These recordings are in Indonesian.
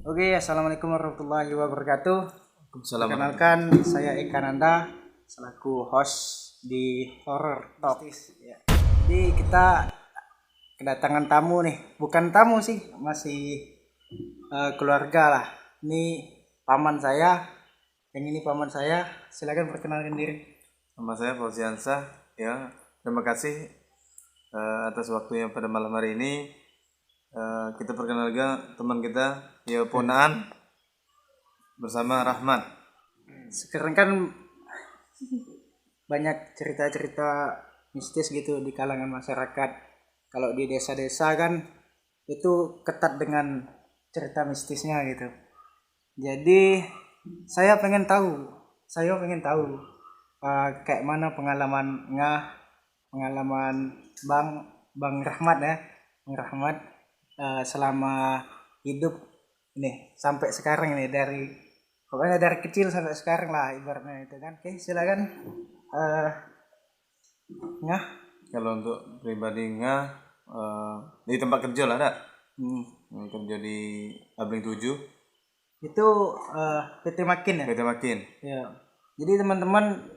Oke, assalamualaikum warahmatullahi wabarakatuh. Assalamualaikum. Perkenalkan, saya Eka Nanda selaku host di Horror Talk. Ya. Jadi kita kedatangan tamu nih, bukan tamu sih, masih keluarga lah. Ini paman saya, yang ini paman saya. Silakan perkenalkan diri. Nama saya Fauziansah. Ya, terima kasih atas waktunya pada malam hari ini. Kita perkenalkan teman kita, ya Ponaan bersama Rahmat. Sekarang kan banyak cerita-cerita mistis gitu di kalangan masyarakat. Kalau di desa-desa kan itu ketat dengan cerita mistisnya gitu. Jadi saya pengen tahu kayak mana pengalaman Bang Rahmat ya, Bang Rahmat selama hidup ini sampai sekarang ini pokoknya dari kecil sampai sekarang lah ibaratnya itu kan. Oke, silakan. Ngah. Kalau untuk pribadinya di tempat kerja lah, ada. Hmm. Kerja di Abling 7, Itu PT Makin ya? PT Makin. Ya. Jadi teman-teman,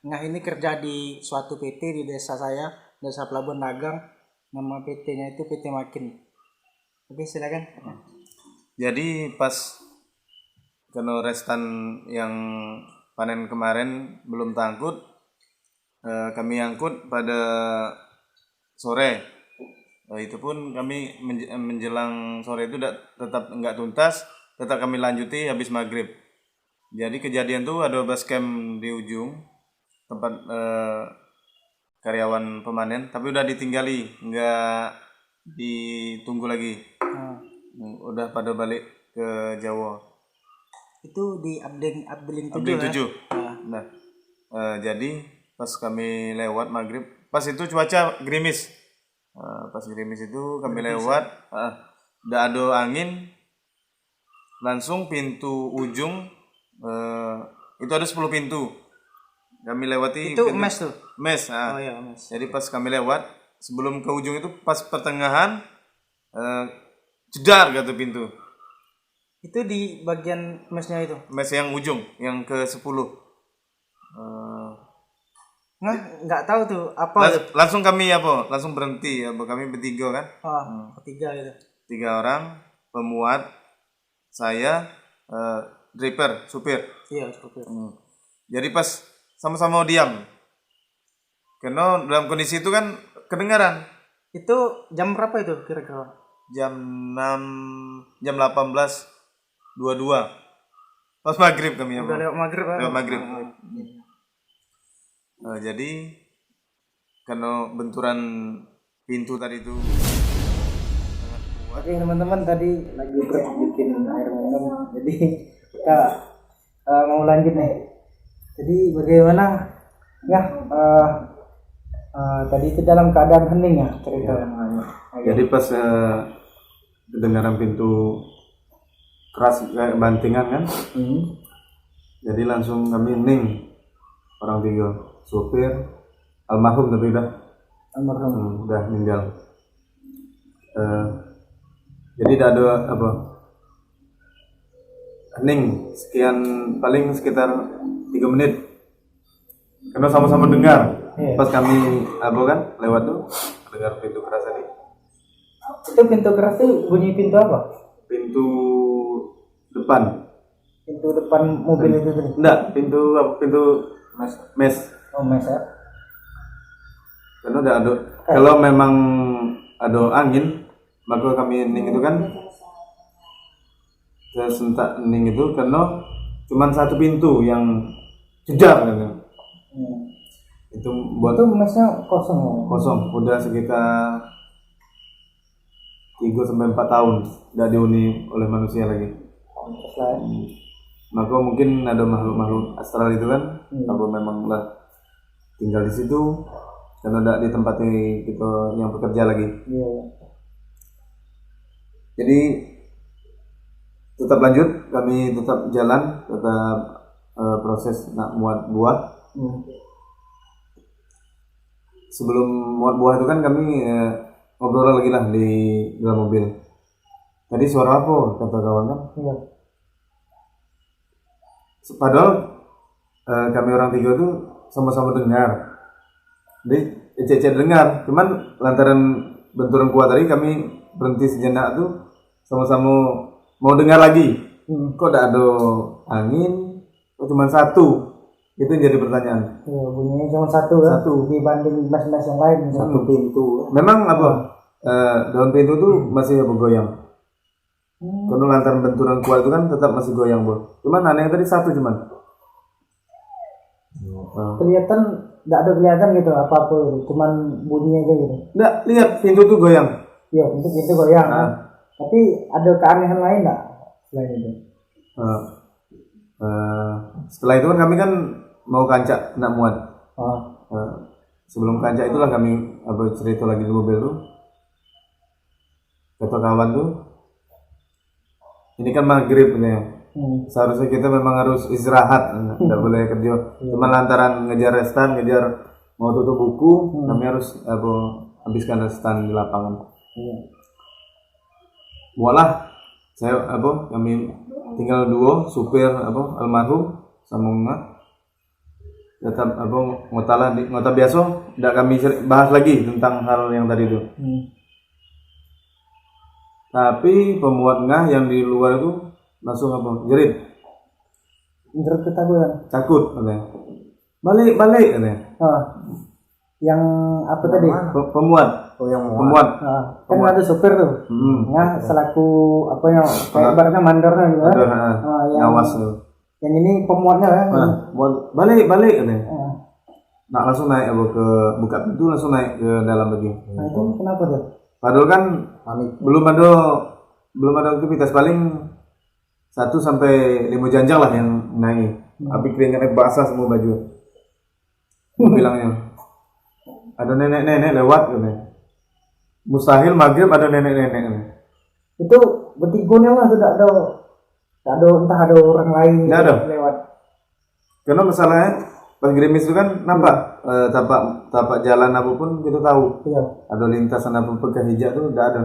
Ngah ini kerja di suatu PT di desa saya, Desa Pelabuhan Dagang. Nama PT-nya itu PT Makin. Oke, silakan. Jadi pas kena restan yang panen kemarin belum tangkut, kami angkut pada sore. Itu pun kami menjelang sore itu tetap nggak tuntas, tetap kami lanjuti habis maghrib. Jadi kejadian tuh ada base camp di ujung tempat karyawan pemanen, tapi udah ditinggali, nggak ditunggu lagi. Udah pada balik ke Jawa. Itu di Abling 7 Abling ya? 7. Nah, jadi pas kami lewat maghrib, pas itu cuaca gerimis. Pas gerimis itu kami lewat, udah ada angin, langsung pintu ujung, itu ada 10 pintu. Kami lewati Itu pintu, mes tuh. mes. Oh iya, mes. Jadi pas kami lewat, sebelum ke ujung itu pas pertengahan, jedar gitu pintu. Itu di bagian mesnya itu. Mes yang ujung, yang ke 10. Nggak tahu tuh apa. Langsung kami langsung berhenti kami bertiga kan, Ketiga gitu. 3 orang, pemuat, saya, driver, supir. Iya, cukup. Jadi pas sama-sama diam, karena dalam kondisi itu kan kedengaran. Itu jam berapa itu kira-kira? Jam 18.22 pas maghrib kami Udah lewat maghrib kan? lewat maghrib. Jadi karena benturan pintu tadi itu sangat kuat. Oke teman-teman, tadi lagi bikin air minum, jadi kita mau lanjut nih. Jadi bagaimana ya, tadi itu dalam keadaan hening ya cerita yang lain. Jadi pas kedengaran pintu keras kayak bantingan kan, jadi langsung kami hening, orang 3, supir almarhum tapi udah meninggal. Jadi tidak ada hening sekian, paling sekitar 3 menit, karena sama-sama dengar. Pas kami kan lewat tuh dengar pintu keras tadi. Itu pintu keras tuh bunyi pintu apa? Pintu depan. Pintu depan mobil itu tadi? Enggak, pintu mes. Oh, mes ya. Karena udah ada, kalau memang ada angin, maka kami hening itu kan sesentak hening itu karena cuma satu pintu yang jedar kan. Itu buat Itu mesnya kosong. udah sekitar 3-4 tahun tidak dihuni oleh manusia lagi. Maka mungkin ada makhluk astral itu kan, apa memang lah tinggal di situ karena tidak ditempati kita yang bekerja lagi. Jadi tetap lanjut, kami tetap jalan, tetap proses nak muat buah. Sebelum muat buah itu kan kami ngobrol lagi lah di dalam mobil. tadi suara apa kata kawan kan. Iya. Padahal kami orang tiga tuh sama-sama dengar. Jadi Cece dengar, cuman lantaran benturan kuat tadi kami berhenti sejenak tuh sama-sama mau dengar lagi. Kok tidak ada angin? Kok cuma satu? Itu yang jadi pertanyaan. Iya, bunyinya cuma satu kan? Satu. Dibanding mas-mas yang lain. Satu pintu. Memang apa? Daun pintu tuh masih bergoyang. Karena lantaran benturan kuat itu kan tetap masih goyang, Bro. Cuman aneh tadi satu cuman. Kelihatan, nggak ada kelihatan gitu apa-apa gitu. Cuman bunyi aja gitu. Nggak, lihat pintu tuh goyang. Iya, itu goyang kan. Tapi ada keanehan lain nggak selain itu? Setelah itu kan kami kan mau kancak nak muat. Oh. Sebelum kancak itulah kami cerita lagi di mobil tuh. Kata kawan tuh, ini kan maghrib nih. Seharusnya kita memang harus istirahat, nggak boleh kerja. Cuma lantaran ngejar restan, ngejar mau tutup buku, kami harus habiskan restan di lapangan. Walah, kami tinggal dua, supir almarhum sama Nga. Tetap ngota biasa, tidak kami bahas lagi tentang hal yang tadi itu. Tapi pemuat Nga yang di luar itu langsung jerit ketakutan. takut katanya. Balik katanya. Yang apa tadi? Pemuat. Oh, yang Pemuat. Kan ada supir tuh. Nah, selaku apa yang kayak ibaratnya mandornya gitu kan. Yang Ngawas tuh. Yang ini pemuatnya kan. Balik katanya. Nah, langsung naik ke buka pintu, langsung naik ke dalam lagi. Nah, itu kenapa tuh? Padahal kan belum ada aktivitas, paling 1 sampai 5 janjang lah yang naik. Tapi keringatnya basah semua baju. Bilangnya ada nenek-nenek lewat katanya. Mustahil maghrib ada nenek-nenek. Itu bertigonya lah, tidak ada entah ada orang lain Nggak ada. lewat. Karena masalahnya pas gerimis itu kan nampak tapak jalan apapun kita tahu. Iya. Ada lintasan apa pegang hijau tuh tidak ada.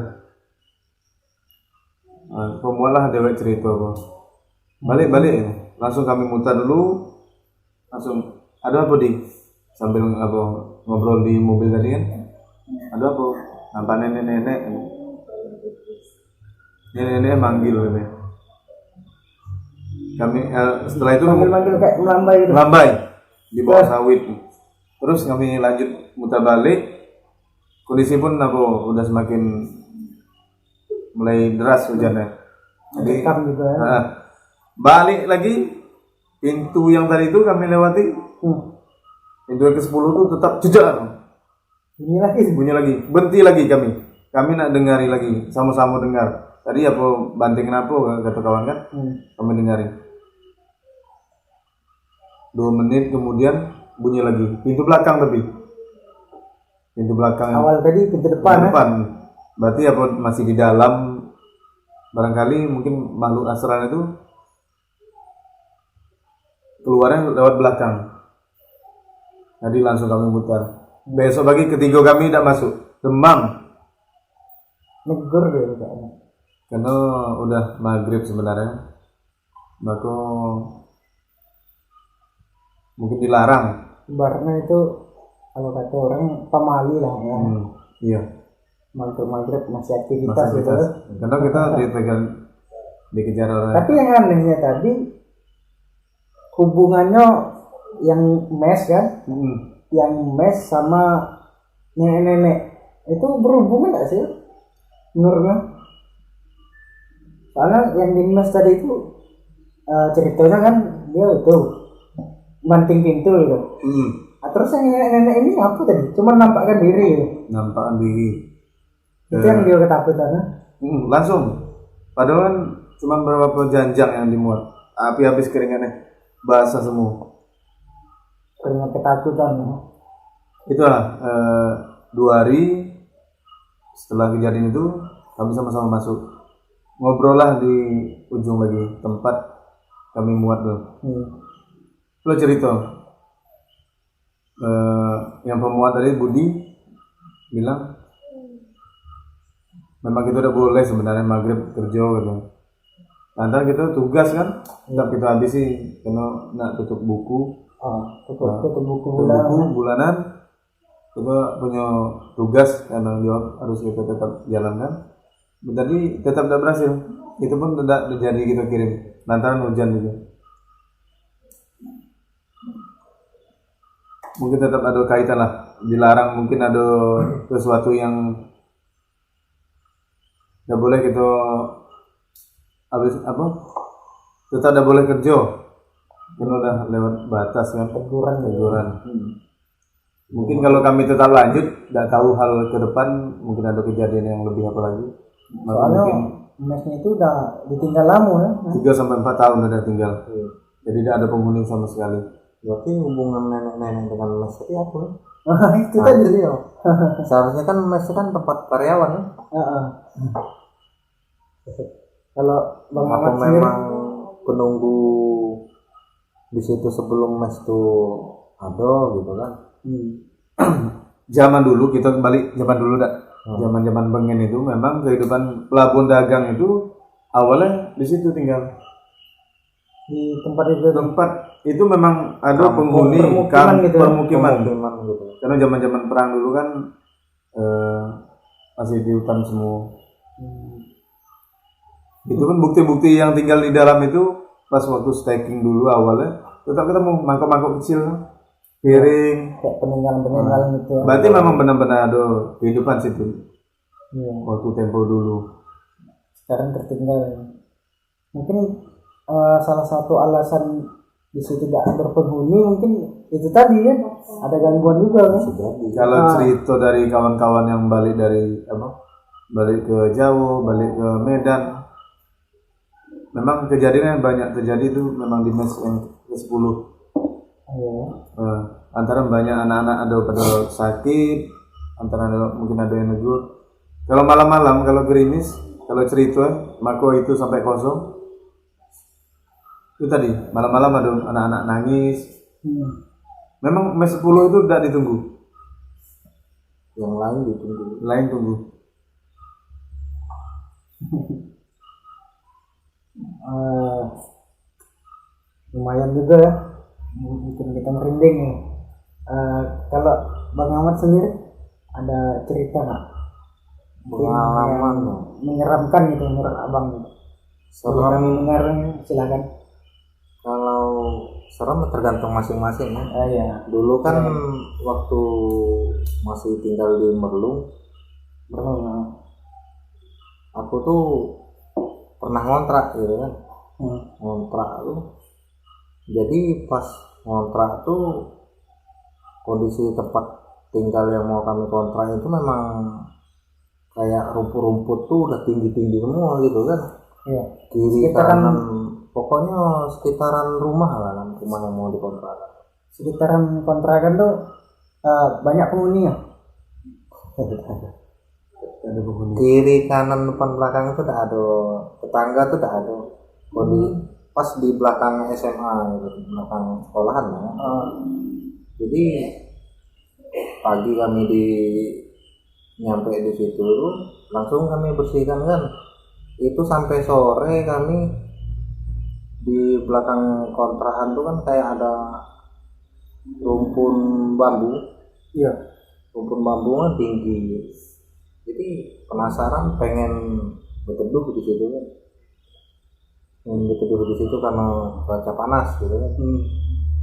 Pemualah dewek cerita kok. Balik langsung kami mutar dulu, langsung ada apa di sambil ngobrol di mobil tadi kan, ada apa nampak nenek manggil katanya. Kami setelah itu Manggil kayak melambai gitu. di bawah sawit. Terus kami lanjut muter balik, kondisi pun udah semakin mulai deras hujannya. Jadi juga ya. Balik lagi pintu yang tadi itu kami lewati. Pintu yang ke-10 itu tetap jejak. Bunyi lagi. Berhenti lagi kami. Kami nak dengari lagi, sama-sama dengar. Tadi banting apa kata kawan kan? Kami dengarin. 2 menit kemudian bunyi lagi. Pintu belakang tapi. Pintu belakang. Awal tadi pintu depan. Berarti masih di dalam, barangkali mungkin makhluk asrana itu keluarnya lewat belakang. Jadi langsung kami putar. Besok pagi ketiga kami tidak masuk, demam. Negur deh kayaknya. Karena udah maghrib sebenarnya. Maka mungkin dilarang. Ibaratnya itu kalau kata orang pemali lah ya. Iya. Maghrib masih aktivitas gitu. Karena kita dikejar orang. Tapi yang anehnya tadi hubungannya yang mes kan, yang mes sama nenek-nenek itu berhubungan nggak sih menurutnya? Soalnya yang di mes tadi itu ceritanya kan dia itu banting pintu gitu. Terus yang nenek-nenek ini apa tadi? Cuma nampakkan diri gitu. Nampakkan diri. Itu yang dia ketakutan. Langsung. Padahal kan cuma beberapa janjang yang dimuat. Api habis keringatnya basah semua. Keringat ketakutan. Itulah 2 hari setelah kejadian itu kami sama-sama masuk. Ngobrol lah di ujung lagi tempat kami muat tuh. Lo cerita. Yang pemuat tadi Budi bilang memang kita udah boleh sebenarnya maghrib kerja gitu. Lantaran kita tugas kan, nggak kita habis sih, karena nak tutup buku, tutup buku bulanan, kita punya tugas tanggung jawab harus kita tetap jalankan. Tadi tetap tidak berhasil, itu pun tidak jadi kita kirim, lantaran hujan juga. Mungkin tetap ada kaitan lah, dilarang, mungkin ada sesuatu yang tidak boleh kita habis apa, tetap tidak boleh kerja karena udah lewat batas kan, teguran. Mungkin kalau kami tetap lanjut, tidak tahu hal ke depan, mungkin ada kejadian yang lebih apa lagi. Soalnya mesnya itu udah ditinggal lama ya, 3-4 tahun udah tinggal. Jadi tidak ada penghuni sama sekali. Berarti hubungan nenek-nenek dengan mes itu apa? itu tadi ya. Seharusnya kan mes itu kan tempat karyawan ya. Kalau Bang Apa Ahmad sendiri, memang penunggu di situ sebelum mes itu ada gitu kan? Zaman dulu, kita kembali zaman dulu dah. Zaman Bengen itu memang kehidupan pelabuhan dagang itu awalnya di situ tinggal. di tempat itu memang ada penghuni permukiman gitu. Karena zaman perang dulu kan masih di hutan semua. Itu kan bukti-bukti yang tinggal di dalam itu pas waktu staking dulu awalnya tetap ketemu mangkok-mangkok kecil, piring, kayak peninggalan gitu. Berarti memang benar-benar ada kehidupan situ. Waktu tempo dulu. Sekarang tertinggal. Mungkin salah satu alasan di situ tidak berpenghuni mungkin itu tadi kan, ada gangguan juga kan. Kalau cerita dari kawan-kawan yang balik dari balik ke Jawa, balik ke Medan, memang kejadian yang banyak terjadi itu memang di mes yang ke-10. Antara banyak anak-anak ada pada sakit, antara mungkin ada yang negur. Kalau malam-malam, kalau gerimis, kalau cerita mako itu sampai kosong. Itu tadi malam-malam ada anak-anak nangis. Memang mes 10 itu tidak ditunggu, Yang lain ditunggu. Lumayan juga ya, bikin kita merinding nih. Kalau Bang Ahmad sendiri ada cerita nggak? Pengalaman Menyeramkan gitu menurut abang. serem. Silakan. Kalau serem tergantung masing-masing ya. Iya. Dulu kan waktu masih tinggal di Merlung, aku tuh pernah ngontrak gitu kan. Ngontrak tuh. Jadi pas ngontrak tuh kondisi tempat tinggal yang mau kami kontrak itu memang kayak rumput-rumput tuh udah tinggi-tinggi semua gitu kan. Iya. Kiri kanan, pokoknya sekitaran rumah lah kan, rumah yang mau dikontrak. Sekitaran kontrakan tuh banyak penghuni ya. Ada penghuni. Kiri kanan depan belakang itu udah ada tetangga tuh udah ada. Pas di belakang SMA gitu, belakang sekolahan ya. Jadi pagi kami nyampe di situ langsung kami bersihkan kan. Itu sampai sore kami di belakang kontrakan tuh kan kayak ada rumpun bambu. Iya. Rumpun bambu kan tinggi. Jadi penasaran pengen berteduh di situ kan. Berteduh di situ karena cuaca panas gitu kan.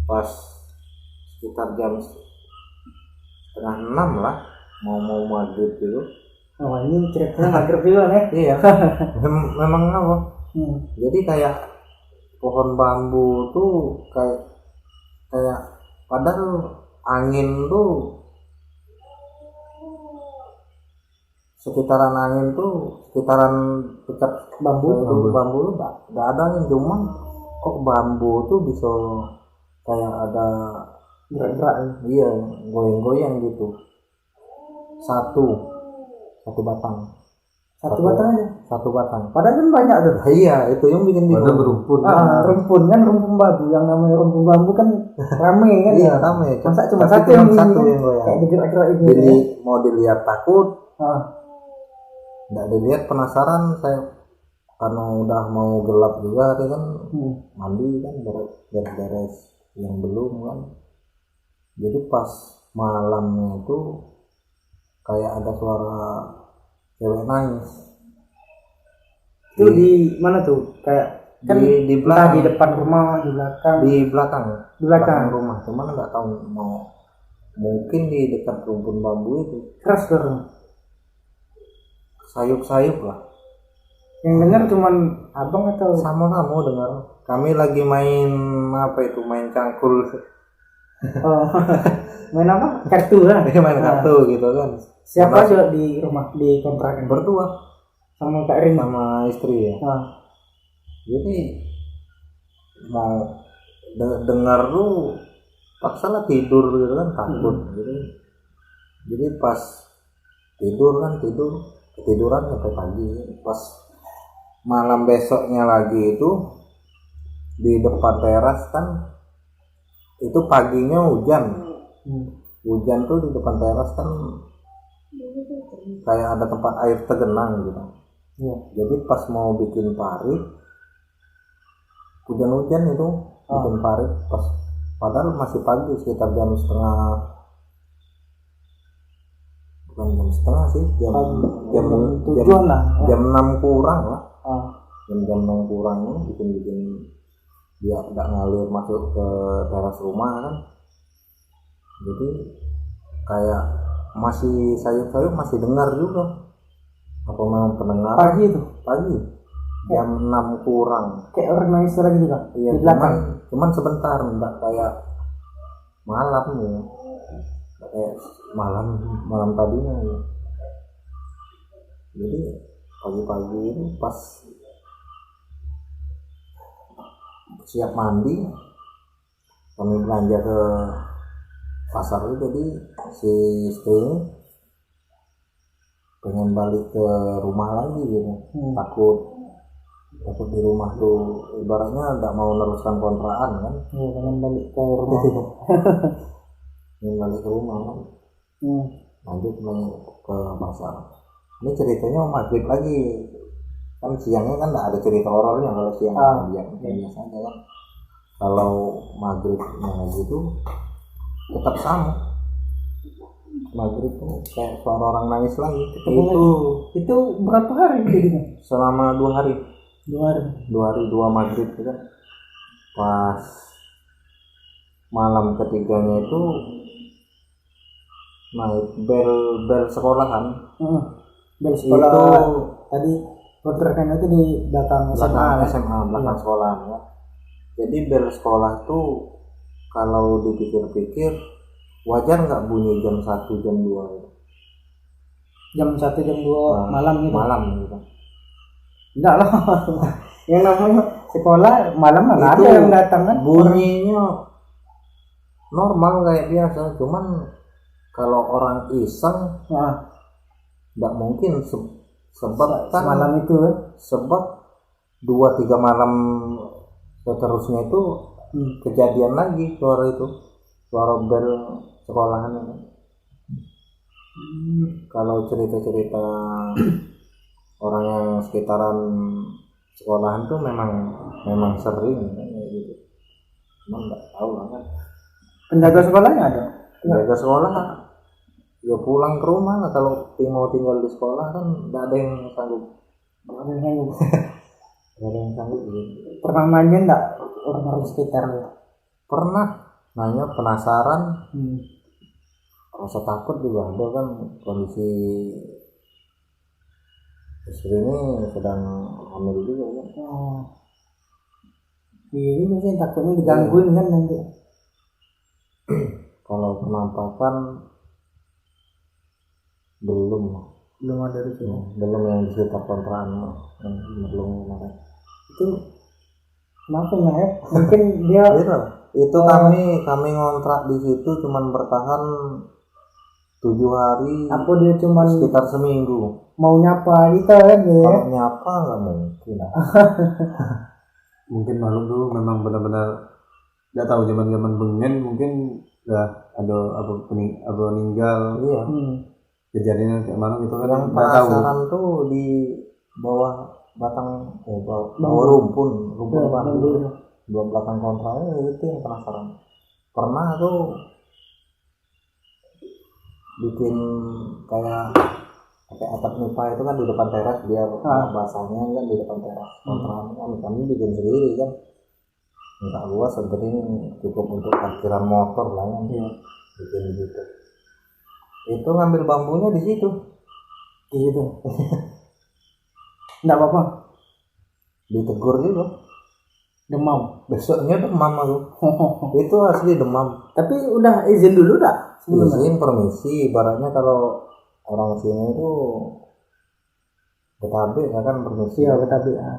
Pas sekitar jam 5:30 lah mau maghrib gitu. Ini ceritanya maghrib juga ya. Iya. Memang apa? Jadi kayak pohon bambu tuh kayak padahal angin tuh sekitaran angin tuh sekitaran dekat bambu tuh nggak ada angin, cuman kok bambu tuh bisa kayak ada gerak-gerak. Iya, goyang-goyang gitu. Satu batang aja. Satu batang. Padahal kan banyak tuh. Iya, itu yang bikin Padahal berumpun. Rumpun kan, rumpun bambu. Yang namanya rumpun bambu kan rame kan. Iya, rame. Masa cuma Tapi satu yang goyang. kayak digerak-gerak ini. Jadi mau dilihat takut. nggak dilihat, penasaran saya karena udah mau gelap juga tadi kan, mandi kan beres-beres yang belum kan. Jadi pas malamnya itu kayak ada suara cewek nangis Itu di mana tuh? Kayak kan di entah belakang, di depan rumah, di belakang. di belakang Di belakang. rumah, cuman nggak tahu mau, mungkin di dekat rumpun bambu itu. Keras dong. Sayup-sayup lah. Yang dengar cuman abang atau Sama kamu dengar. Kami lagi main apa itu, main cangkul. oh, main apa? Kartu lah. Main kartu gitu kan. Siapa aja di rumah, di kontrakan? Berdua Sama Kak Rin. sama istri ya. Ah. Jadi mau dengar tuh paksalah tidur gitu kan, takut gitu. Jadi pas tidur ketiduran sampai pagi. Pas malam besoknya lagi itu di depan teras kan, itu paginya hujan. Hujan tuh di depan teras kan kayak ada tempat air tergenang gitu. Jadi pas mau bikin parit, hujan-hujan itu bikin parit, pas padahal masih pagi, sekitar jam setengah, bukan jam setengah sih, jam 6 kurang lah. Jam 6 kurang bikin dia nggak ngalir masuk ke teras rumah kan. Jadi kayak masih sayup-sayup, masih dengar juga. Apa memang pendengar? Pagi itu. Pagi. Jam 6 kurang. Kayak orang nangis lagi juga. Iya, Di belakang. cuman sebentar, enggak kayak malam ya. Nggak kayak malam tadinya ya. Jadi pagi-pagi itu pas siap mandi, kami belanja ke pasar itu, jadi si istri pengen balik ke rumah lagi gitu. Takut di rumah tuh ibaratnya nggak mau meneruskan kontrakan kan. Pengen balik ke rumah. Pengen balik ke rumah kan. Lanjut ke pasar. Ini ceritanya maghrib lagi kan, siangnya kan nggak ada cerita horornya kalau siang. Biasa aja kan. Kalau maghribnya lagi tuh tetap sama. Maghrib tuh kayak suara orang nangis lagi. Itu berapa hari jadinya? Selama 2 hari. 2 hari. 2 hari 2 maghrib itu kan. Pas malam ketiganya itu naik bel sekolahan. Bel sekolah itu tadi kontrakan itu di belakang SMA. Belakang sekolah ya. Jadi bel sekolah tuh kalau dipikir-pikir wajar nggak bunyi jam 1 jam 2 gitu. Jam 1 jam 2 malam gitu. Malam gitu. Enggak lah. Yang namanya sekolah malam mana ada yang datang kan? Bunyinya normal kayak biasa, cuman kalau orang iseng nggak mungkin sebab kan malam itu kan? Sebab 2-3 malam seterusnya itu kejadian lagi suara bel sekolahan itu. Kalau cerita-cerita orang yang sekitaran sekolahan tuh memang sering gitu. Cuman nggak tahu lah kan. Penjaga sekolahnya ada? Penjaga sekolah ya pulang ke rumah lah, kalau mau tinggal di sekolah kan nggak ada yang sanggup. Nggak ada yang sanggup gitu. Pernah nanya nggak orang-orang sekitar? Pernah nanya, penasaran. Rasa takut juga ada kan, kondisi istri ini sedang hamil juga kan. Iya, mungkin takutnya digangguin kan nanti. Kalau penampakan belum ada di sini. Belum yang di sekitar kontrakan belum kemarin. Itu kenapa ya? Mungkin dia itu kami ngontrak di situ cuman bertahan 7 hari. Apa dia cuman sekitar seminggu mau nyapa kita kan ya? Kalau nyapa nggak mungkin. Mungkin malam dulu memang benar-benar nggak tahu, zaman bengen mungkin udah ada apa meninggal. Iya. kejadian kayak mana gitu kan nggak tahu. Pasaran tuh di bawah bawah rumpun bambu belum belakang kontraknya, itu yang penasaran. Pernah tuh bikin kayak pakai atap nipa itu kan di depan teras, dia bahasanya kan di depan teras kontrakan kan kami bikin sendiri kan, nggak luas, seperti ini cukup untuk parkiran motor lah kan. Bikin gitu, itu ngambil bambunya di situ gitu. Nggak apa-apa, ditegur juga, demam. besoknya demam aku. Itu asli demam. Tapi udah izin dulu dah sebelumnya? Izin permisi, ibaratnya kalau orang sini itu BKB ya kan, permisi. Iya, BKB ya.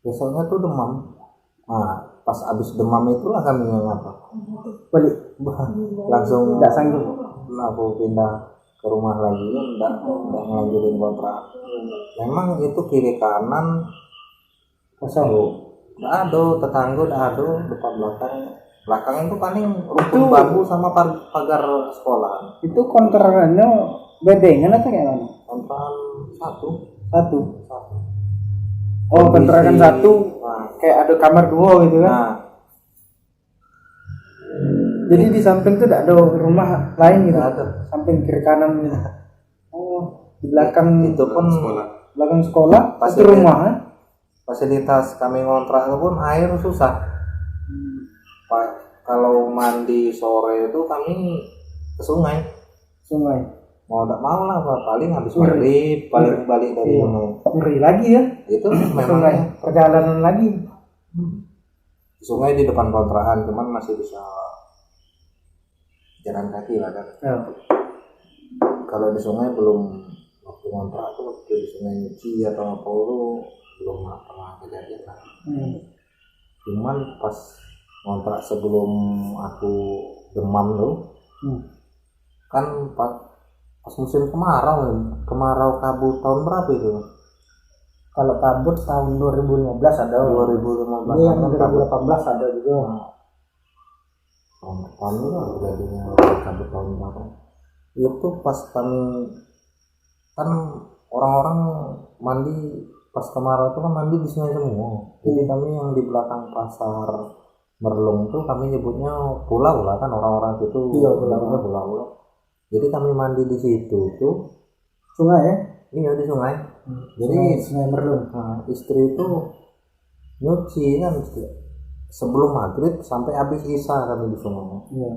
Besoknya tuh demam. Nah pas abis demam itulah kami yang apa Balik langsung nggak sanggup. aku pindah ke rumah lagi kan, nggak ngelanjutin kontrak. Memang itu kiri kanan kosong, nggak ada tetangga, nggak ada depan belakang itu paling rumpun bambu sama pagar sekolah. Itu kontrakannya bedengan atau kayak mana? Kontrakan satu. Oh, kontrakan satu. Nah, Kayak ada kamar dua gitu kan? nah Jadi di samping tuh tidak ada rumah lain gitu? nggak ada. Samping kiri kanan gitu. Oh, di belakang Itu pun belakang sekolah Pas satu ini- rumah kan? fasilitas kami ngontrak pun air susah. Pak, kalau mandi sore itu kami ke sungai. Mau tak mau lah, paling habis maghrib paling balik dari Iya. sungai. Ngeri lagi ya? Itu memang Sungai, perjalanan lagi. sungai di depan kontrakan, cuman masih bisa jalan kaki lah kan. Ya. Kalau di sungai belum, waktu ngontrak tuh waktu di sungai nyuci atau apa itu belum pernah kejadian lah. Cuman pas ngontrak sebelum aku demam tuh, kan pas musim kemarau kabut tahun berapa itu? Kalau kabut tahun 2015 ada. 2015 Ini yang kan kabut. 2018 ada juga. Tahun itu jadinya kabut tahun berapa? Itu pas kami kan orang-orang mandi pas kemarau itu kan mandi di sungai semua. Jadi kami yang di belakang pasar Merlung tuh kami nyebutnya pulau lah kan, orang-orang situ. Iya, pulau. Jadi kami mandi di situ tuh. Sungai ya? Iya di sungai. Jadi Sungai Merlung. nah, istri itu nyuci kan sebelum maghrib sampai habis isya kami di sungai. Iya.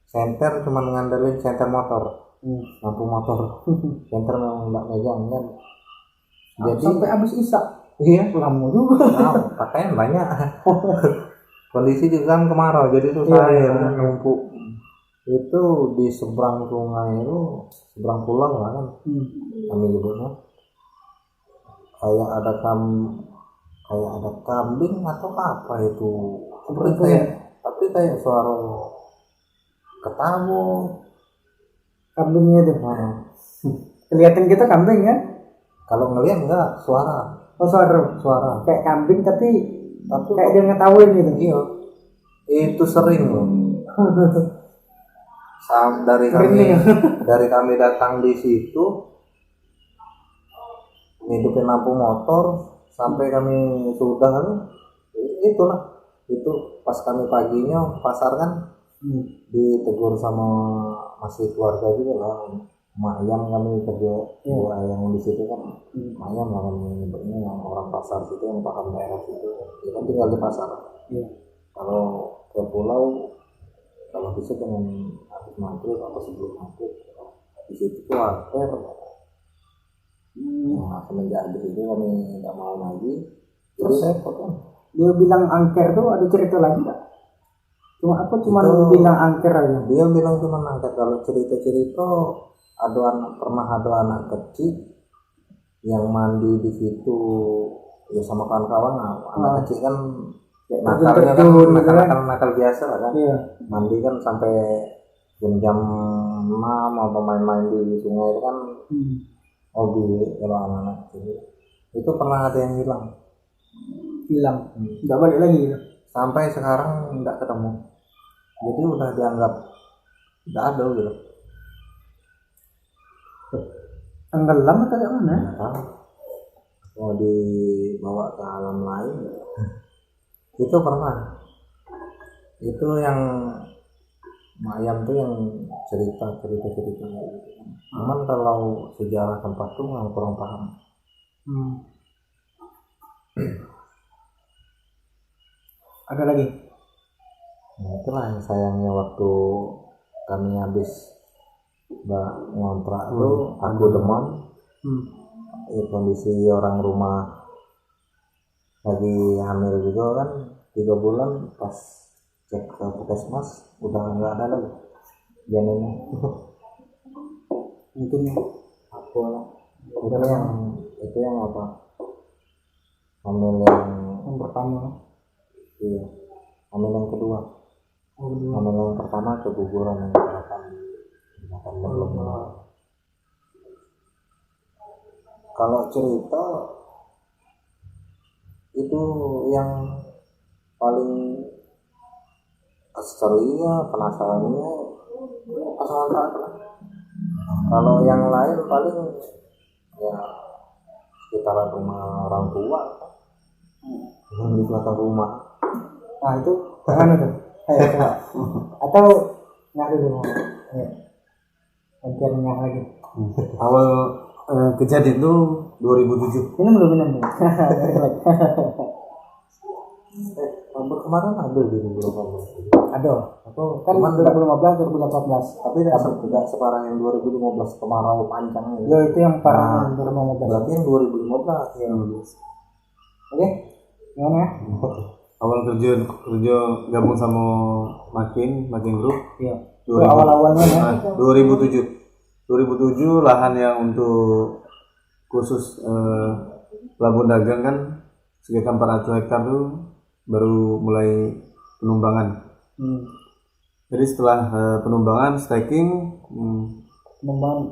Senter cuma ngandelin senter motor, lampu motor. Senter memang nggak megang kan. Jadi Sampai habis isya. iya Lama juga. nah, pakaian banyak. Kondisi juga kan kemarau jadi susah Iya. ya numpuk. Itu di seberang sungai itu, seberang pulau lah kan. Kami nyebutnya kayak ada kambing atau apa itu, tapi kayak suara ketawa Kambingnya itu. Kelihatan kita kambing kan? kalau ngeliat enggak suara Oh, suara. Kayak kambing tapi kayak dia ngetawain gitu. iya itu sering loh. Merinding. dari kami datang di situ ngidupin lampu motor sampai kami sudah itulah itu pas kami paginya pasar kan ditegur sama masih keluarga juga lah, mak ayam kami kerja dua ayam di situ kan, mak ayam lah kami nyebutnya, yang orang pasar situ yang paham daerah situ dia kan tinggal di pasar. Kalau ke pulau kalau bisa dengan habis maghrib atau sebelum maghrib di situ tuh angker. Nah semenjak habis itu kami nggak mau lagi. Terus repot kan. Dia bilang angker tuh ada cerita lagi nggak? Cuma Itu- bilang angker aja. Dia bilang cuma angker. Kalau cerita-cerita pernah ada anak kecil yang mandi di situ ya sama kawan-kawan. Anak kecil kan nakalnya kan terjun gitu kan. nakal biasa lah kan. Iya. Mandi kan sampai jam 6 atau main-main di sungai itu kan hobi kalau anak-anak itu pernah ada yang hilang Nggak balik lagi gitu. sampai sekarang nggak ketemu, jadi udah dianggap nggak ada gitu. Tenggelam atau kayak mana? Nggak tahu. Mau dibawa ke alam lain. Itu pernah. Itu yang Mayam tuh yang cerita gitu. Cuman kalau sejarah tempat tuh nggak kurang paham. Ada lagi? Nah, itulah yang sayangnya waktu kami habis ngontrak tuh aku demam. Ya, kondisi orang rumah lagi hamil juga kan 3 bulan, pas cek ke puskesmas udah nggak ada lagi janinnya. Mungkin Aku itu yang apa, hamil yang pertama. iya, hamil yang kedua. Hamil yang pertama keguguran yang kecelakaan belum. Kalau cerita itu yang paling aslinya penasarannya pasangan terakhir. Kalau yang lain paling ya sekitaran rumah orang tua, yang di belakang rumah. Nah itu gimana tuh? Ayo coba. Atau nggak dulu? Ayo. Gantian nyah lagi. Awal kejadian itu 2007. Ini belum minum nih. Kemarin ada di 2018. Ada. Aku kan 2015, 2018. Tapi tidak separah yang 2015 kemarau panjang. Ya itu yang parah 2015. Berarti yang 2015 ya. Oke. Gimana ya? Awal kerja gabung sama Makin Group. Iya. Awal-awalnya ya. 2007 lahan yang untuk khusus pelabuhan dagang kan sekitar 400 hektar tuh baru mulai penumbangan. Jadi setelah penumbangan staking,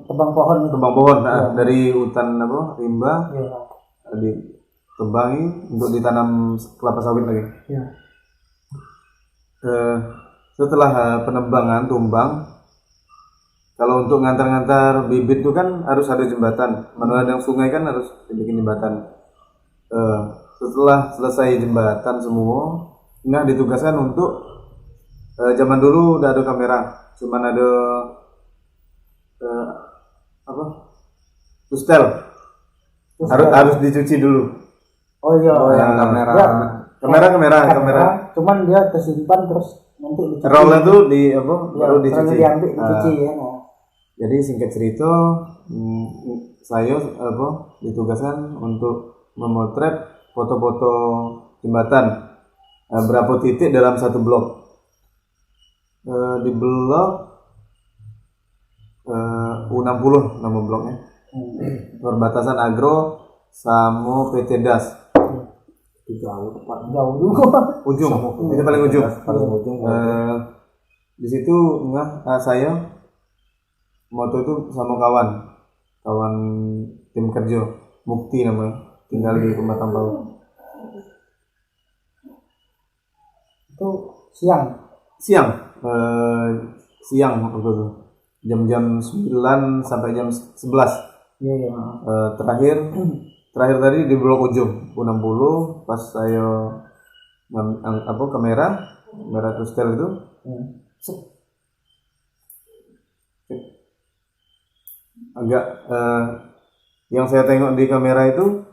tebang pohon. nah, dari hutan rimba ditebangi untuk ditanam kelapa sawit lagi. Iya. Setelah penebangan tumbang, kalau untuk ngantar-ngantar bibit itu kan harus ada jembatan. Mana ada yang sungai kan harus dibikin jembatan. Setelah selesai jembatan semua, ditugaskan untuk zaman dulu udah ada kamera, cuman ada tustel. Harus dicuci dulu. Oh iya. Yang Kamera. Cuman dia tersimpan terus nanti dicuci. Rollnya tuh baru dicuci. Diambil dicuci ya. Jadi singkat cerita, saya ditugaskan untuk memotret foto-foto jembatan, berapa titik dalam satu blok. Di blok U60 nama bloknya, perbatasan Agro sama PT Das. Jauh juga. Ujung, itu paling ujung. Di situ saya moto itu sama kawan tim kerja Mukti namanya, tinggal di Pematang Bau. Itu siang waktu itu jam 9 sampai jam 11. Iya. Terakhir tadi di blok ujung U60 pas saya kamera tustel itu. Agak yang saya tengok di kamera itu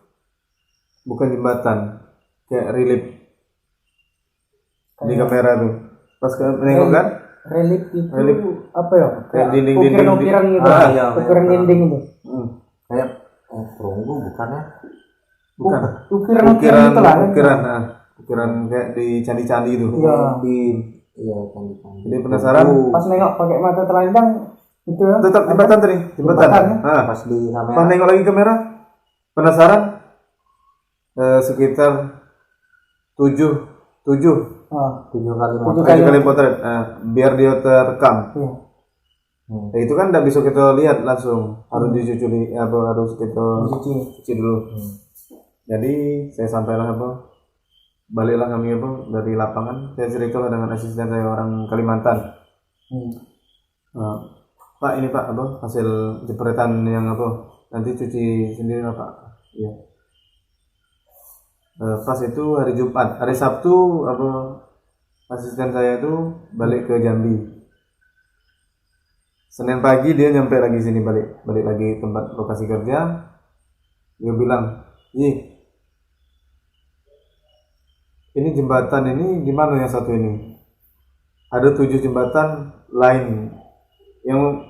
bukan jembatan, kayak relief di kamera tuh. Pas nengok kan relief itu apa ya? Kayak dinding-dinding ukiran gitu. Ya, Ukiran dinding itu. kayak perunggu bukan ya? Bukan. Ukiran kayak di candi-candi itu. Iya. Candi. Jadi penasaran. Pas nengok pakai mata telanjang itu ya. Tetap jembatan tadi, jembatan. Pas di kamera. Pas nengok lagi kamera, penasaran. Sekitar 7 kali potret. Biar dia terekam. Iya. Nah, itu kan tidak bisa kita lihat langsung, harus dicuci harus kita cuci dulu. Jadi saya sampailah baliklah kami dari lapangan. Saya ceritalah dengan asisten saya orang Kalimantan. Pak ini Pak apa hasil jepretan yang apa nanti cuci sendiri lah Pak. Iya. Pas itu hari Jumat, hari Sabtu apa asisten saya itu balik ke Jambi. Senin pagi dia nyampe lagi sini balik lagi tempat lokasi kerja. Dia bilang, ini jembatan ini gimana yang satu ini? Ada 7 jembatan lain yang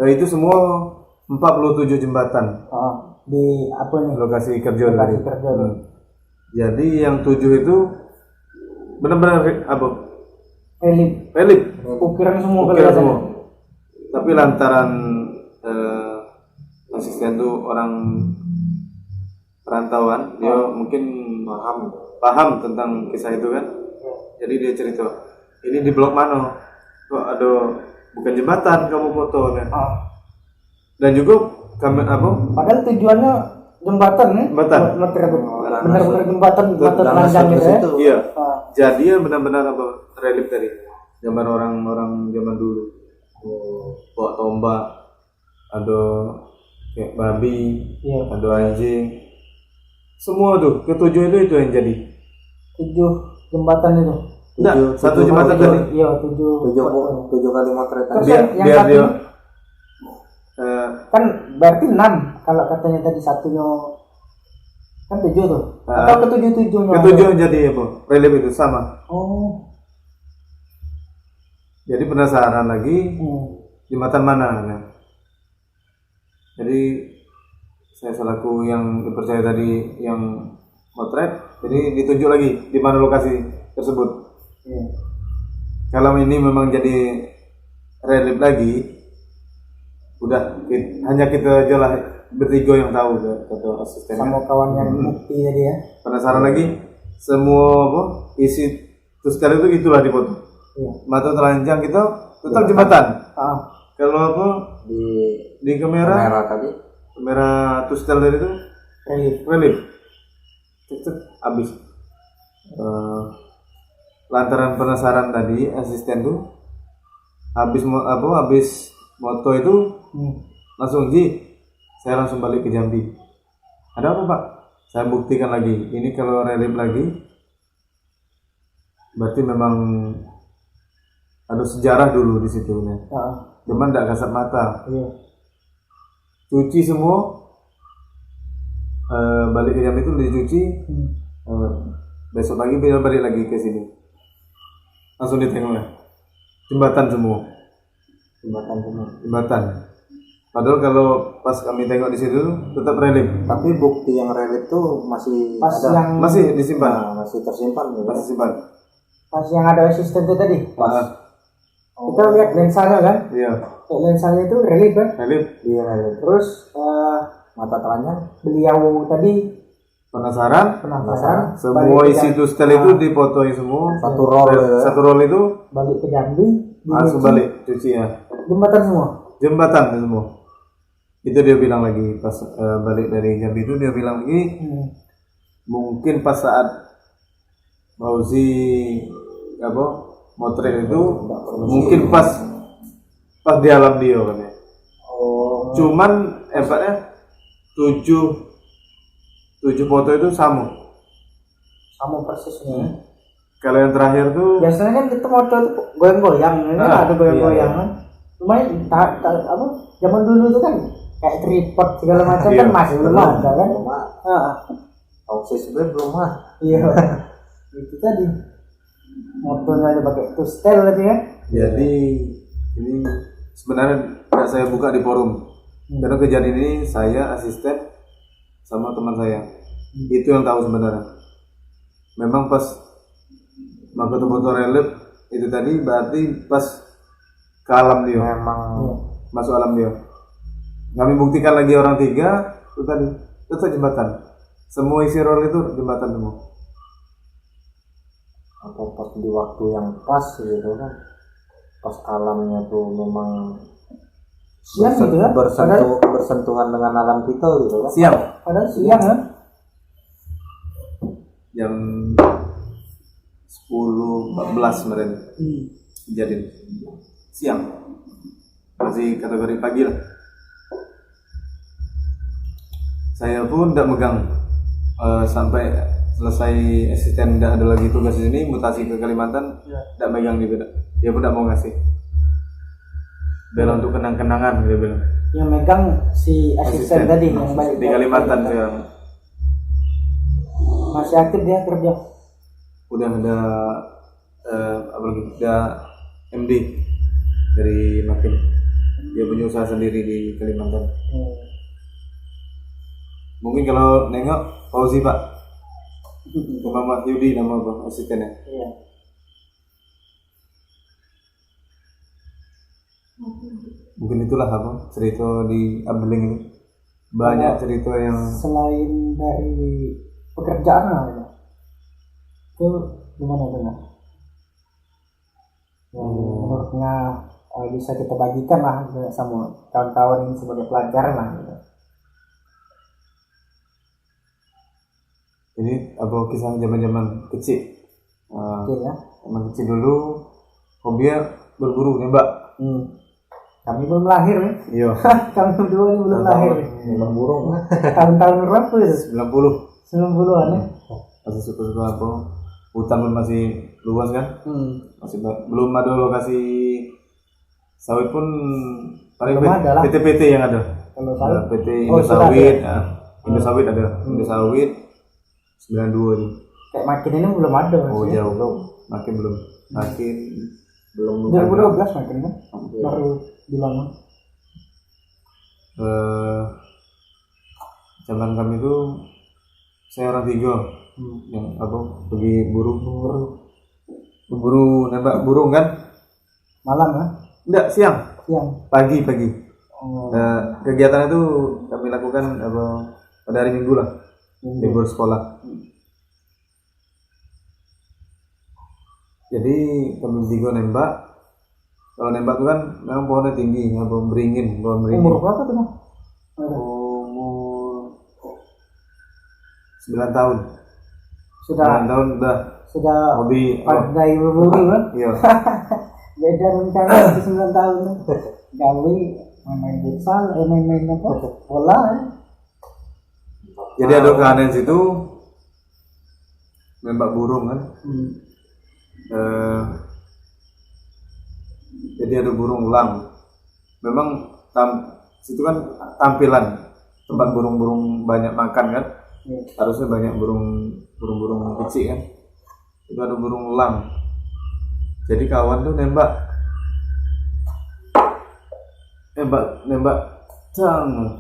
itu semua 47 jembatan Di apa nih? lokasi kerja Lokasi tadi. kerja. Jadi yang 7 itu benar-benar apa? Relip. Ukiran semua Ukiran semua. Tapi lantaran asisten itu orang perantauan, dia mungkin paham tentang kisah itu kan. Jadi dia cerita, ini di blok mana? Kok ada bukan jembatan kamu foto kan? Dan juga kami apa? Padahal tujuannya jembatan nih. Jembatan. Benar-benar jembatan telanjang gitu ya. Iya. Jadi ya benar-benar apa? Relief tadi. Gambar orang-orang zaman dulu. Bawa tombak, ada kayak babi, ada anjing. Semua tuh, ketujuh itu yang jadi. 7 jembatan itu. Enggak, satu jembatan tadi. Iya, 7 kali motretan. Biar dia kan berarti 6 kalau katanya tadi satunya kan 7 tuh. Atau ke-7-7-nya. ketujuh jadi apa? Relief itu sama. Oh. Jadi penasaran lagi jembatan mana? Nah. Jadi saya selaku yang dipercaya tadi yang motret, jadi ditunjuk lagi di mana lokasi tersebut. Kalau ini memang jadi relief lagi, udah hanya kita jelas bertiga yang tahu kata asistennya. Sama kawan yang bukti tadi ya. Penasaran lagi, semua apa isi tuskal itu itulah dipoto. Mata telanjang kita tetap jembatan. Kalau apa di kamera tadi, kamera tuskal tadi itu relief. Habis. Lantaran penasaran tadi asisten tuh habis moto itu langsung saya langsung balik ke Jambi. Ada apa Pak? Saya buktikan lagi. Ini kalau relief lagi berarti memang ada sejarah dulu di situ nih. Cuman tidak kasat mata. Cuci semua. Balik ke Jambi itu dicuci. Besok pagi balik lagi ke sini. Langsung ditengok lah. Jembatan semua. Jembatan. Padahal kalau pas kami tengok di situ tetap relief. Tapi bukti yang relief tuh masih ada. Masih disimpan. Masih tersimpan gitu. Masih simpan. Pas yang ada asisten itu tadi. Kita lihat lensanya kan? Iya. Lensanya itu relief kan? Relief. Iya relief. Terus Mata telanjang. beliau tadi Penasaran. Semua balik isi tuskal itu dipotoi semua. Satu roll ya. Satu roll itu balik ke Jambi, langsung balik cuci ya. jembatan semua. Jembatan semua. Itu dia bilang lagi pas balik dari Jambi itu dia bilang lagi mungkin pas saat Mauzi apa motret itu mungkin pas di alam dia kan ya. Cuman efeknya 7 foto itu sama Persis nih. Kalau yang terakhir tuh Biasanya kan kita moto itu goyang-goyang, ini ada goyang-goyang kan. Lumayan apa? Zaman dulu tuh kan kayak tripod segala macam kan masih belum ada kan. Sebenarnya belum mah. Iya. Itu tadi. Motonya aja pakai tustel tadi ya. jadi ini sebenarnya tidak saya buka di forum karena kejadian ini saya asisten sama teman saya itu yang tahu sebenarnya. Memang pas foto relief itu tadi berarti pas ke alam dia, Memang masuk alam dia. Kami buktikan lagi orang 3 itu tadi itu jembatan. Semua isi roll itu jembatan semua. atau pas di waktu yang pas gitu kan. Pas alamnya tuh memang Siang gitu ya. bersentuhan dengan alam kita gitu kan. Siang Padahal siang kan. jam 10.14 kemarin kejadian siang. masih kategori pagi lah. Saya pun tidak megang sampai selesai asisten, tidak ada lagi tugas di sini, mutasi ke Kalimantan, tidak megang juga. Dia pun tidak mau ngasih. Bela untuk kenang-kenangan dia bilang. Yang megang si asisten tadi yang balik di Kalimantan sekarang. Masih aktif dia kerja. Udah ada apalagi udah MD dari Makin. Dia punya usaha sendiri di Kalimantan. Mungkin kalau nengok Fauzi Pak, Muhammad Yudi nama apa asistennya. Iya. Mungkin itulah apa cerita di Abdeling ini. Banyak cerita yang Selain dari pekerjaan lah ya. Itu gimana dengan? Yang menurutnya bisa kita bagikan lah sama kawan-kawan ini sebagai pelajaran lah gitu. Jadi apa kisah zaman-zaman kecil. Oke ya. Zaman kecil dulu hobinya berburu nembak. Kami belum lahir nih. Iya. Kami berdua ini belum lahir. Belum burung. Tahun-tahun berapa itu? 90. 90-an ya. Masih suka-suka apa? Hutan pun masih luas kan? Masih belum ada lokasi sawit pun paling Belum ada lah. PT-PT yang ada. Kalau sawit. PT Oh, Indosawit, sudah Indosawit ada. Indosawit 92 nih. Kayak Makin ini belum ada Oh masih. jauh belum. Makin belum. Makin belum. 2012 Makin kan? Baru dibangun. Zaman kami itu saya orang 3 yang apa pergi buru nembak burung kan? Malam ya? Enggak, siang. Pagi. Oh. Kegiatan itu kami lakukan apa pada hari Minggu lah, libur sekolah. Jadi kami 3 nembak. Kalau nembak itu kan memang pohonnya tinggi, pohon beringin. Umur berapa tuh, Bang? Umur 9 tahun. Sudah 9 tahun sudah hobi. pandai berburu kan? Iya. Beda rencana itu 9 tahun. Gawe main futsal, main apa? Bola ya. Jadi ada keanehan situ nembak burung kan. Jadi ada burung elang. Memang situ kan tampilan tempat burung-burung banyak makan kan. Harusnya banyak burung-burung kecil kan. Itu ada burung elang. Jadi kawan tuh nembak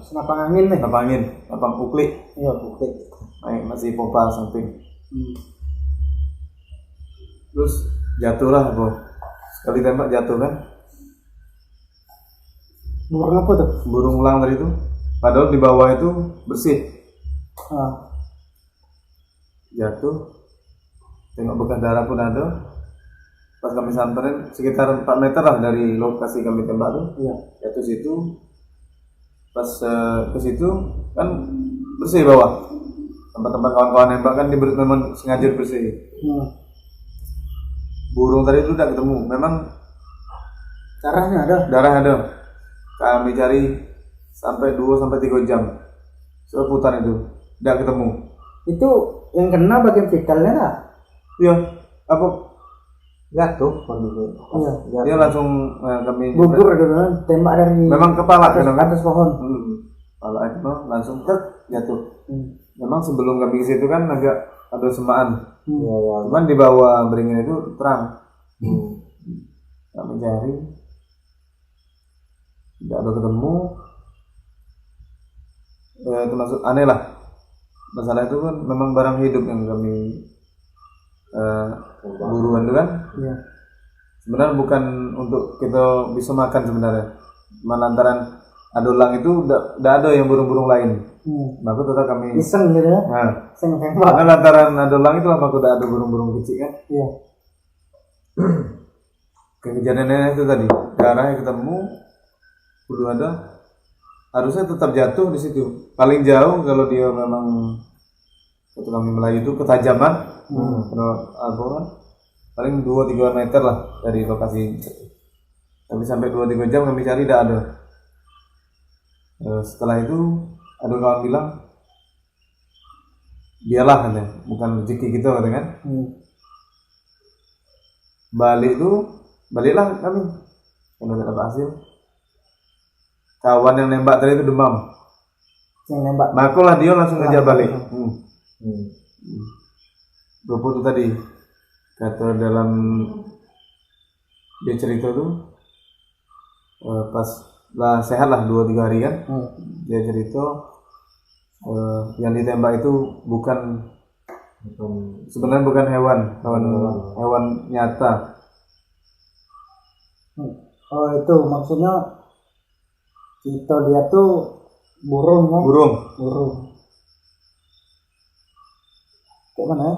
Senapang angin nih. napang uklik. Iya, bukti. Masih pompa samping. Terus jatuh lah bro. Sekali tembak jatuh kan. Burung apa tuh? Burung elang tadi itu. Padahal di bawah itu bersih. Jatuh. Tengok bekas darah pun ada. Pas kami samperin sekitar 4 meter lah dari lokasi kami tembak tuh. Iya. Jatuh situ. Pas ke situ kan bersih bawah. Tempat-tempat kawan-kawan nembak kan memang sengaja bersih. Burung tadi itu tidak ketemu. Memang darah ada. Kami cari sampai 2-3 jam. Seputar itu tidak ketemu. Itu yang kena bagian vitalnya lah. Iya. Apa? Jatuh. Iya. Dia langsung kami Gugur dengan tembak dari memang kepala atas, kan? atas pohon. Kepala itu langsung jatuh. Memang sebelum kami ke situ kan agak ada semaan. Cuman di bawah beringin itu terang. Kami cari, tidak ada ketemu. Termasuk aneh lah. Masalah itu kan memang barang hidup yang kami buruan itu kan. Iya. Sebenarnya bukan untuk kita bisa makan sebenarnya. Lantaran ada elang itu tidak ada yang burung-burung lain. Maka tetap kami Iseng gitu ya. Iseng tembak. karena lantaran ada elang itu maka udah ada burung-burung kecil kan. Iya. Kejadiannya itu tadi darahnya ketemu, udah ada, harusnya tetap jatuh di situ. Paling jauh kalau dia memang waktu kami Melayu itu ketajaman, paling 2-3 meter lah dari lokasi. Tapi sampai 2-3 jam kami cari tidak ada. Setelah itu ada kawan bilang, biarlah katanya, bukan rezeki kita katanya kan. Baliklah kami karena tidak dapat hasil. Kawan yang nembak tadi itu demam. Yang nembak. Makulah dia langsung ngajak balik. Rupo itu tadi kata dalam dia cerita tuh pas lah sehat lah 2-3 hari kan. Dia cerita yang ditembak itu sebenarnya bukan hewan nyata. Oh itu maksudnya kita lihat tuh burung kan? Burung. Kayak mana ya?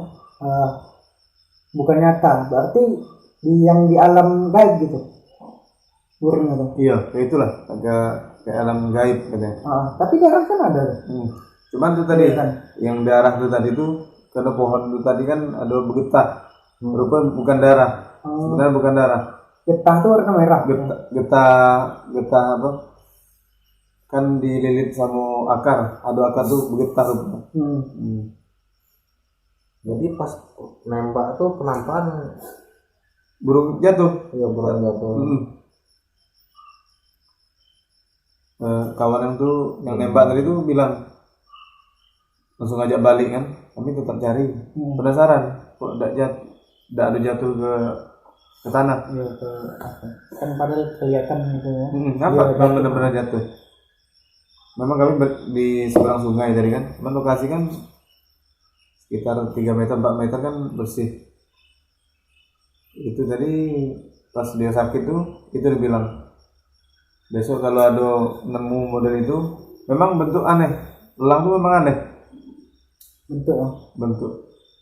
Bukan nyata, berarti yang di alam gaib gitu burungnya tuh. Iya, kayak itulah, agak kayak alam gaib katanya. Tapi darah kan ada. Cuman tuh tadi kan? yang darah tuh tadi tuh karena pohon tuh tadi kan ada bergetah. Rupanya bukan darah. Sebenarnya bukan darah. Getah tuh warna merah. Getah apa? Kan dililit sama akar. Ada akar tuh bergetah rupanya. Jadi pas nembak tuh penampakan Burung jatuh. ya burung jatuh. Kawan yang tuh yang nembak tadi tuh bilang langsung ngajak balik kan. Kami tetap cari. Penasaran kok tidak ada jatuh ke tanah. Iya, kan padahal kelihatan gitu ya. Apa? Belum benar-benar jatuh. Memang kami di seberang sungai tadi kan. Cuman lokasi kan sekitar 3 meter 4 meter kan bersih. Itu tadi pas dia sakit tuh itu dia bilang besok kalau ada nemu model itu memang bentuk aneh. Elang tuh memang aneh. Bentuk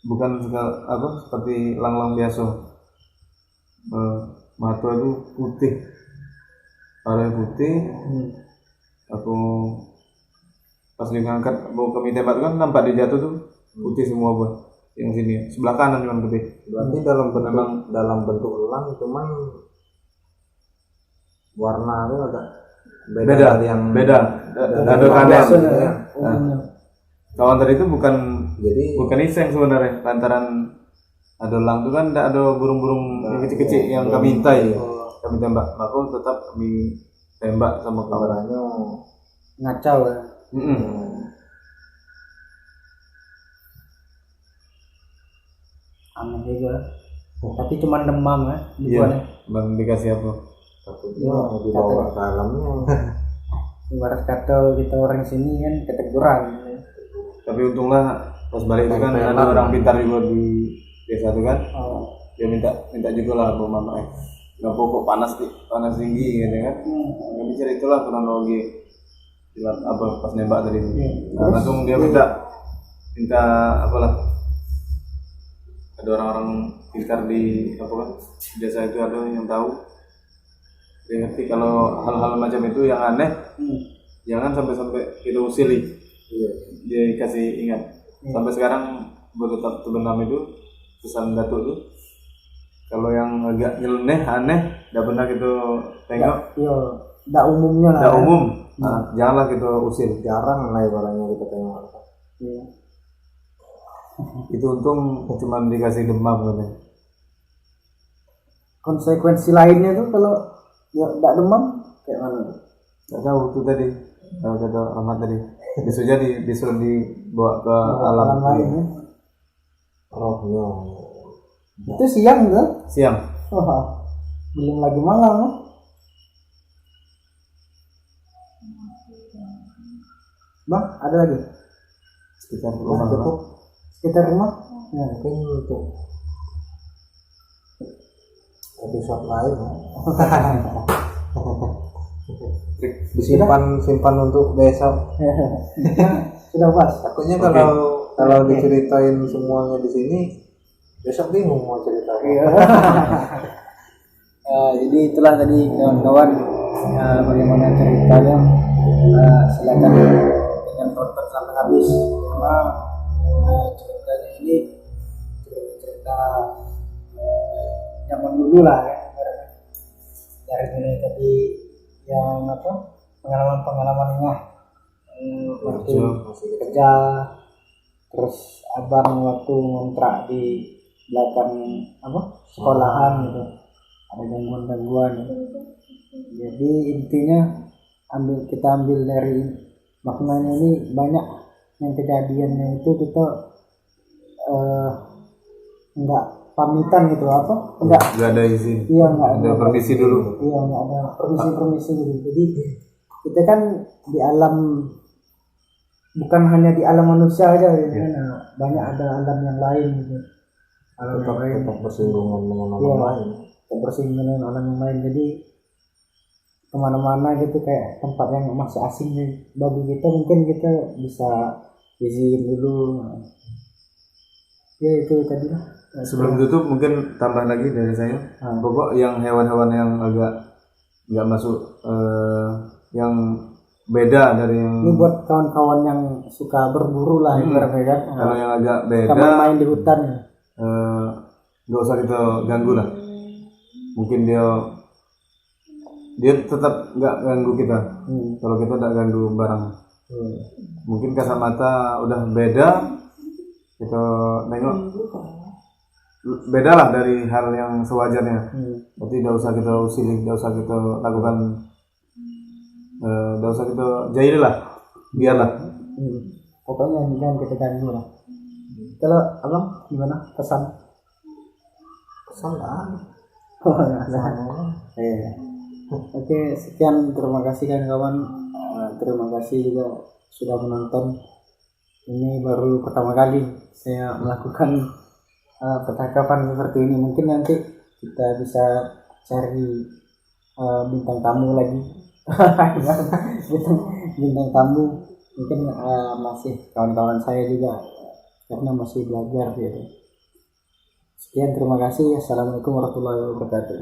bukan seperti elang-elang biasa. Mata itu putih, warna putih. Aku pas dia ngangkat bawa kami tembak kan nampak dia jatuh tuh putih semua buat yang sini sebelah kanan cuma putih. Berarti dalam bentuk elang cuman warna itu agak beda dari yang beda. Ada kanan. Kawan tadi itu bukan iseng sebenarnya, lantaran ada elang itu kan tidak ada burung-burung yang kecil-kecil yang kami intai. Kami tembak, maka tetap kami tembak sama kawannya. Ngacau ya. Aneh juga. Tapi cuma demam ya. Iya. Bang dikasih apa? Takutnya dibawa ke alamnya. Ibarat kata kita orang sini kan keteguran. Tapi untunglah pas balik itu kan ada orang pintar juga di desa itu kan. Dia minta juga lah sama mama nggak pokok panas tinggi gitu kan. Nggak bisa itulah kronologi apa pas nembak tadi itu. Langsung dia minta apalah. Ada orang-orang pintar di desa itu ada yang tahu. Dia ngerti kalau hal-hal macam itu yang aneh jangan sampai kita usili. Dia kasih ingat sampai sekarang tetap terbenam itu pesan Datuk itu kalau yang agak nyeleneh aneh tidak pernah kita tengok tidak umumnya lah tidak umum janganlah kita usir, jarang lah ibaratnya kita tengok. Itu untung cuma dikasih demam katanya. Konsekuensi lainnya tuh kalau tidak demam kayak mana? Tidak tahu tuh tadi kata Ahmad tadi bisa jadi disuruh dibawa ke alam lain ya. Rohnya itu siang kan? Siang. Belum lagi malam kan? Bang, ada lagi? Sekitar rumah. Sekitar rumah? Ya, mungkin untuk episode lain. Simpan untuk besok. Sudah pas. Takutnya kalau diceritain semuanya di sini besok bingung mau cerita apa. Jadi itulah tadi kawan-kawan bagaimana ceritanya. Silakan dengan tonton sampai habis karena ceritanya ini cerita zaman dulu lah ya. sharing ini tadi yang apa pengalamannya waktu masih kerja, terus abang waktu ngontrak di belakang apa sekolahan gitu, ada gangguan gitu. Jadi intinya kita ambil dari maknanya ini banyak yang kejadiannya itu kita enggak pamitan gitu apa enggak ada izin, iya enggak ada permisi dulu. iya enggak ada permisi gitu. Jadi kita kan di alam, bukan hanya di alam manusia aja gitu kan, banyak ada alam yang lain gitu, alam yang lain tetap bersinggungan dengan alam iya, lain. tetap bersinggungan dengan alam yang lain. Jadi kemana-mana gitu kayak tempat yang masih asing bagi kita, mungkin kita bisa izin dulu ya. Itu tadi lah. Sebelum tutup mungkin tambah lagi dari saya. Pokok yang hewan-hewan yang agak nggak masuk, yang beda dari yang Ini buat kawan-kawan yang suka berburu lah ibaratnya kan. kalau yang agak Kita beda main di hutan. nggak usah kita ganggu lah. Mungkin dia tetap nggak ganggu kita kalau kita nggak ganggu barang. Mungkin kasat mata udah beda, kita nengok beda lah dari hal yang sewajarnya. Berarti tidak usah kita usili, tidak usah kita lakukan, tidak usah kita jahili lah, biarlah. Pokoknya jangan kita ganggu lah. Kalau abang gimana pesan? Lah. Oke, sekian, terima kasih kawan-kawan. Terima kasih juga sudah menonton. Ini baru pertama kali saya melakukan percakapan seperti ini. Mungkin nanti kita bisa cari bintang tamu lagi. bintang tamu mungkin masih kawan-kawan saya juga, karena masih belajar gitu. Sekian, terima kasih. Assalamualaikum warahmatullahi wabarakatuh.